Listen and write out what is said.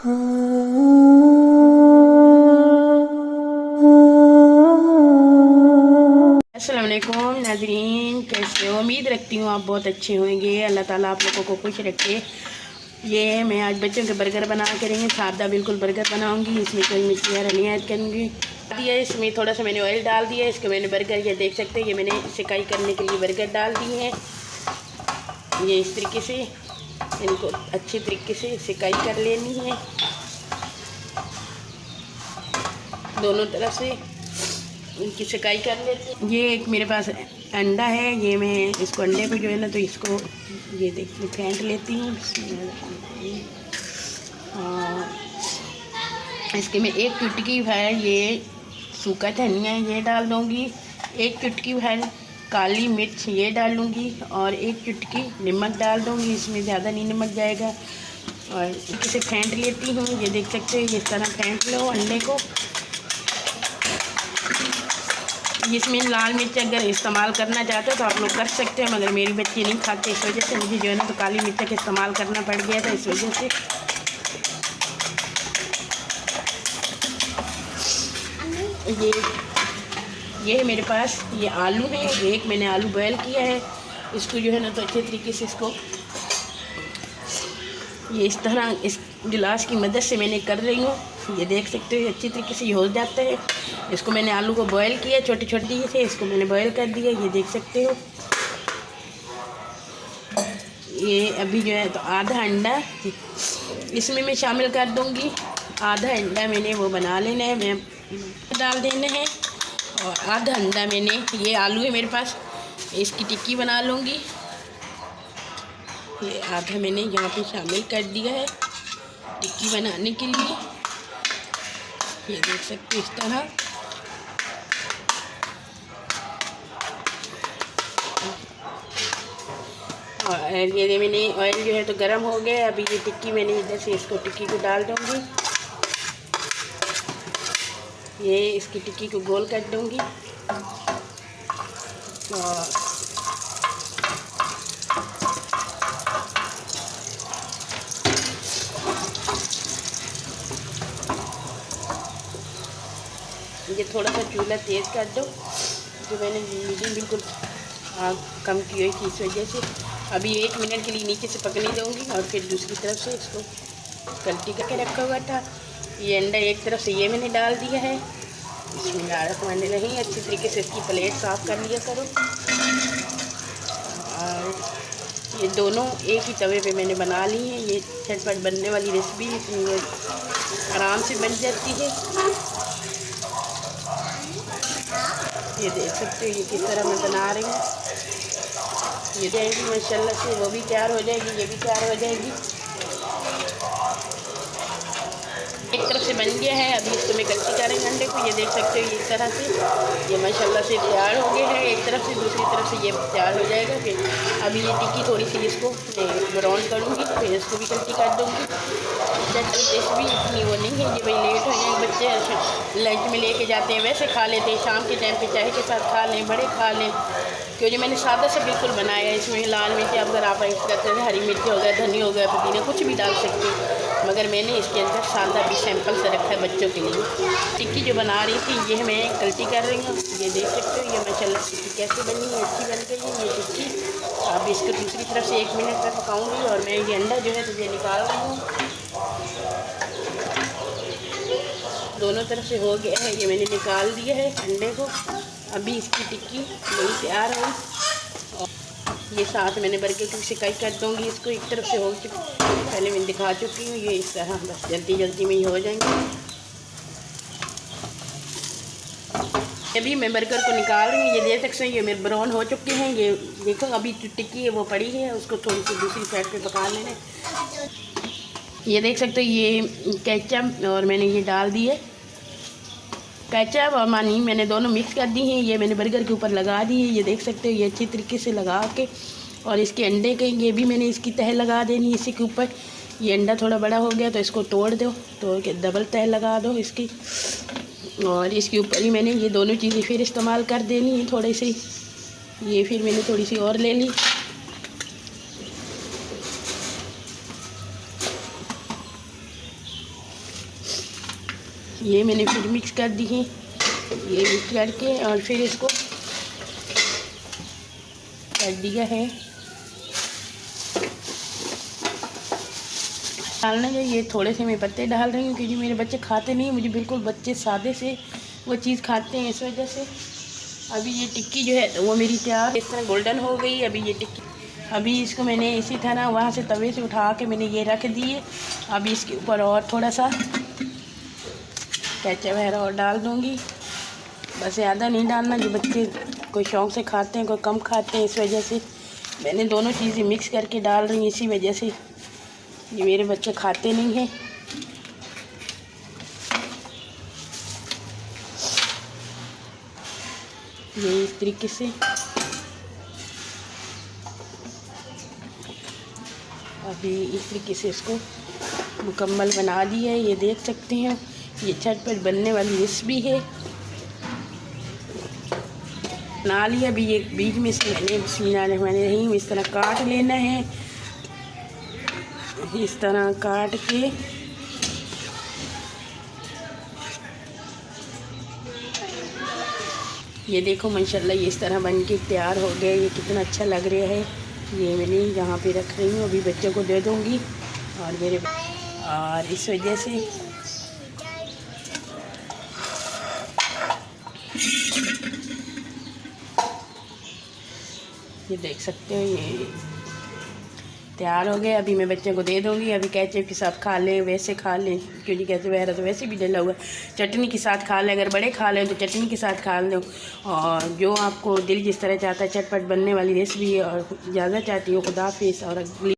अस्सलाम वालेकुम नाज़रीन, कैसे हो? उम्मीद रखती हूँ आप बहुत अच्छे होंगे। अल्लाह ताला आप लोगों को खुश रखे। ये मैं आज बच्चों के बर्गर बना के रही हूँ, सादा बिल्कुल बर्गर बनाऊँगी। इसमें कोई मिर्ची नहीं ऐड करूँगी। दिया इसमें थोड़ा सा मैंने ऑयल डाल दिया। इसको मैंने बर्गर, ये देख सकते हैं, ये मैंने सिकाई करने के लिए बर्गर डाल दी है। ये इस तरीके से इनको अच्छे तरीके से सिकाई कर लेनी है, दोनों तरफ से इनकी सिकाई कर लेते हैं। ये एक मेरे पास अंडा है, ये मैं इसको अंडे को जो है ना, तो इसको ये देखिए फेंट लेती हूँ। और इसके में एक चुटकी है ये सूखा धनिया ये डाल दूँगी, एक चुटकी है काली मिर्च ये डाल लूँगी, और एक चुटकी नमक डाल दूँगी। इसमें ज़्यादा नहीं नमक जाएगा। और इसे फेंट लेती हूँ। ये देख सकते हैं, इस तरह फेंट लो अंडे को। इसमें लाल मिर्च अगर इस्तेमाल करना चाहते हो तो आप लोग कर सकते हैं, मगर मेरी बच्ची नहीं खाते, इस वजह से मुझे जो है ना तो काली मिर्च का इस्तेमाल करना पड़ गया था, इस वजह से। ये मेरे पास ये आलू है, एक मैंने आलू बॉयल किया है। इसको जो है ना तो अच्छे तरीके से इसको ये इस तरह इस गिलास की मदद से मैंने कर रही हूँ। ये देख सकते हो अच्छी तरीके से ये हो जाता है। इसको मैंने आलू को बॉयल किया, छोटे छोटे से इसको मैंने बॉयल कर दिया, ये देख सकते हो। ये अभी जो है तो आधा अंडा इसमें मैं शामिल कर दूँगी। आधा अंडा मैंने वो बना लेना है, मैं डाल देना है। और आधा अंडा मैंने, ये आलू है मेरे पास, इसकी टिक्की बना लूँगी। ये आधा मैंने यहाँ पे शामिल कर दिया है टिक्की बनाने के लिए। ये देख सकते हो इस तरह। और ये मैंने ऑयल जो है तो गर्म हो गया। अभी ये टिक्की मैंने इधर से इसको टिक्की को डाल दूँगी। ये इसकी टिक्की को गोल कर दूँगी। और ये थोड़ा सा चूल्हा तेज़ कर दो, जो मैंने मीडियम बिल्कुल आग कम की हुई थी, इस वजह से। अभी 1 मिनट के लिए नीचे से पकने दूँगी और फिर दूसरी तरफ से इसको पलटी करके रखा हुआ था। ये अंडा एक तरफ से ये मैंने डाल दिया है। बिस्मिल्लाहिर्रहमानिर्रहीम। अच्छी तरीके से इसकी प्लेट साफ़ कर लिया करो। और ये दोनों एक ही तवे पे मैंने बना ली हैं। ये झटपट बनने वाली रेसिपी, इसमें आराम से बन जाती है। ये देख सकते हो ये किस तरह मैं बना रही हूँ। ये जाएगी माशाल्लाह से, वो भी तैयार हो जाएगी, ये भी तैयार हो जाएगी। एक तरफ से बन गया है, अभी इसको मैं कच्ची करेंगे अंडे को। ये देख सकते हो इस तरह से ये माशाल्लाह से तैयार हो गया है एक तरफ से, दूसरी तरफ से ये तैयार हो जाएगा। फिर अभी ये टिक्की थोड़ी सी इसको ब्राउन करूँगी, फिर इसको भी कच्ची कर दूँगी। रेसिपी इतनी वो नहीं है, ये भाई लेट हो जाए, बच्चे लंच में लेके जाते हैं, वैसे खा लेते हैं शाम के टाइम पे, चाय के साथ खा लें, बड़े खा लें। क्योंकि मैंने सादा से बिल्कुल बनाया है। इसमें लाल मिर्च अगर आप ऐड करते हैं, हरी मिर्च हो गया, धनिया हो गया, पुदीना, कुछ भी डाल सकते हैं, मगर मैंने इसके अंदर सादा भी सैंपल से रखा है बच्चों के लिए। टिक्की जो बना रही थी ये मैं गलती कर रही हूँ। ये देख सकते हो ये माशाल्लाह टिक्की कैसे बनी है, अच्छी बन गई है ये टिक्की। अब इसको दूसरी तरफ से 1 मिनट तक पकाऊँगी। और मैं ये अंडा जो है तो ये निकाल रही हूँ, दोनों तरफ से हो गया है, ये मैंने निकाल दिया है अंडे को। अभी इसकी टिक्की नहीं तैयार हो, और ये साथ मैंने बर्गर की सिकाई कर दूँगी। इसको एक तरफ से हो चुकी, पहले मैं दिखा चुकी हूँ। ये इस तरह बस जल्दी जल्दी में ही हो जाएंगे। अभी मैं बर्गर को निकाल रही हूँ। ये देख सकते हैं ये मेरे ब्राउन हो चुके हैं। ये देखो अभी जो टिक्की है वो पड़ी है, उसको थोड़ी सी दूसरी साइड पे पका लेना। ये देख सकते हो ये केचप और मैंने ये डाल दिए, केचप और मानी मैंने दोनों मिक्स कर दी हैं। ये मैंने बर्गर के ऊपर लगा दी है। ये देख सकते हो ये अच्छी तरीके से लगा के, और इसके अंडे के ये भी मैंने इसकी तह लगा देनी है इसी के ऊपर। ये अंडा थोड़ा बड़ा हो गया तो इसको तोड़ दो, तोड़ के डबल तह लगा दो इसकी। और इसके ऊपर ही मैंने ये दोनों चीज़ें फिर इस्तेमाल कर देनी है थोड़ी सी। ये फिर मैंने थोड़ी सी और ले ली। ये मैंने फिर मिक्स कर दी है, ये मिक्स करके और फिर इसको कर दिया है। डालना चाहिए, ये थोड़े से मैं पत्ते डाल रही हूँ क्योंकि मेरे बच्चे खाते नहीं, मुझे बिल्कुल बच्चे सादे से वो चीज़ खाते हैं, इस वजह से। अभी ये टिक्की जो है वो मेरी तैयार इस तरह गोल्डन हो गई। अभी ये टिक्की, अभी इसको मैंने इसी तरह वहाँ से तवे से उठा के मैंने ये रख दिए। अभी इसके ऊपर और थोड़ा सा केचप वगैरह और डाल दूँगी, बस ज़्यादा नहीं डालना, जो बच्चे कोई शौक़ से खाते हैं कोई कम खाते हैं, इस वजह से मैंने दोनों चीज़ें मिक्स करके डाल रही हूँ। इसी वजह से ये मेरे बच्चे खाते नहीं हैं। ये इस तरीके से अभी इस तरीके से इसको मुकम्मल बना लिया है। ये देख सकते हैं, ये झटपट बनने वाली रेसिपी है। बना लिया। अभी ये बीच में से मैंने बिस्मिल्लाहिर्रहमानिर्रहीम इस तरह काट लेना है, इस तरह काट के ये देखो माशाल्लाह ये इस तरह बन के तैयार हो गया। ये कितना अच्छा लग रहा है। ये मैंने यहाँ पे रख रही हूँ, अभी बच्चों को दे दूँगी और इस वजह से ये देख सकते हो ये तैयार हो गया। अभी मैं बच्चों को दे दूँगी। अभी केचप के साथ खा लें, वैसे खा लें क्योंकि केचप वगैरह तो वैसे भी डला हुआ है। चटनी के साथ खा लें, अगर बड़े खा लें तो चटनी के साथ खा लें, और जो आपको दिल जिस तरह चाहता है। चटपट बनने वाली रेसिपी है और इजाज़त चाहती हूँ। खुदा हाफिज़ और अगली